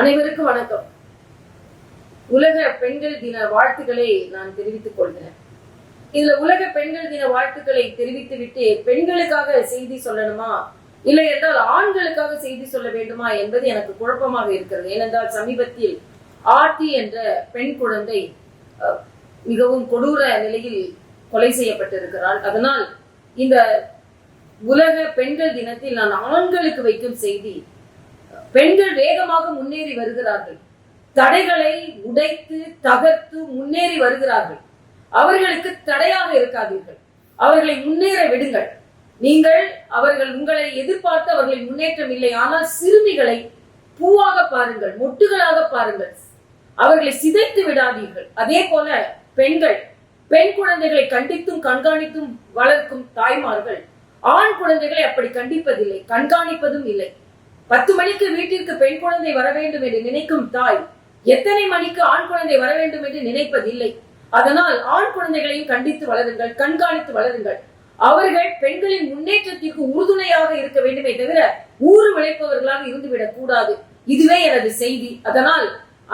அனைவருக்கும் வணக்கம். உலக பெண்கள் தின வாழ்த்துக்களை நான் தெரிவித்துக் கொள்கிறேன். இதுல உலக பெண்கள் தின வாழ்த்துக்களை தெரிவித்து விட்டு பெண்களுக்காக செய்தி சொல்லணுமா இல்லை என்றால் ஆண்களுக்காக செய்தி சொல்ல வேண்டுமா என்பது எனக்கு குழப்பமாக இருக்கிறது. ஏனென்றால் சமீபத்தில் ஆர்த்தி என்ற பெண் குழந்தை மிகவும் கொடூர நிலையில் கொலை செய்யப்பட்டிருக்கிறாள். அதனால் இந்த உலக பெண்கள் தினத்தில் நான் ஆண்களுக்கு வைக்கும் செய்தி, பெண்கள் வேகமாக முன்னேறி வருகிறார்கள். தடைகளை உடைத்து தகர்த்து முன்னேறி வருகிறார்கள். அவர்களுக்கு தடையாக இருக்காதீர்கள், அவர்களை முன்னேற விடுங்கள். நீங்கள் அவர்கள் உங்களை எதிர்பார்த்து அவர்களின் முன்னேற்றம் இல்லை. ஆனால் சிறுமிகளை பூவாக பாருங்கள், மொட்டுகளாக பாருங்கள், அவர்களை சிதைத்து விடாதீர்கள். அதே போல பெண் குழந்தைகளை கண்டித்தும் கண்காணித்தும் வளர்க்கும் தாய்மார்கள் ஆண் குழந்தைகளை அப்படி கண்டிப்பதில்லை, கண்காணிப்பதும் இல்லை. 10 மணிக்கு வீட்டிற்கு பெண் குழந்தை வர வேண்டும் என்று நினைக்கும் தாய் எத்தனை மணிக்கு ஆண் குழந்தை வர வேண்டும் என்று நினைப்பதில்லை. அதனால் ஆண் குழந்தைகளையும் கண்டித்து வளருங்கள், கண்காணித்து வளருங்கள். அவர்கள் பெண்களின் முன்னேற்றத்திற்கு உறுதுணையாக இருக்க வேண்டுமே தவிர ஊறு விளைப்பவர்களாக இருந்துவிடக் கூடாது. இதுவே எனது செய்தி. அதனால்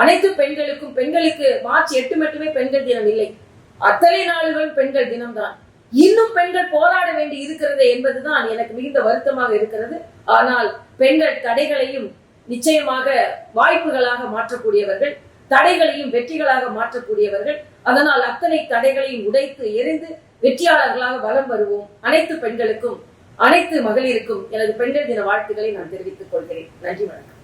அனைத்து பெண்களுக்கு மார்ச் 8 மட்டுமே பெண்கள் தினம் இல்லை, அத்தனை நாள்களும் பெண்கள் தினம்தான். இன்னும் பெண்கள் போராட வேண்டி இருக்கிறது என்பதுதான் எனக்கு மிகுந்த வருத்தமாக இருக்கிறது. ஆனால் பெண்கள் தடைகளையும் நிச்சயமாக வாய்ப்புகளாக மாற்றக்கூடியவர்கள், தடைகளையும் வெற்றிகளாக மாற்றக்கூடியவர்கள். அதனால் அத்தனை தடைகளையும் உடைத்து எரிந்து வெற்றியாளர்களாக வலம் வருவோம். அனைத்து பெண்களுக்கும், அனைத்து மகளிருக்கும் எனது பெண்கள் தின வாழ்த்துக்களை நான் தெரிவித்துக் கொள்கிறேன். நன்றி, வணக்கம்.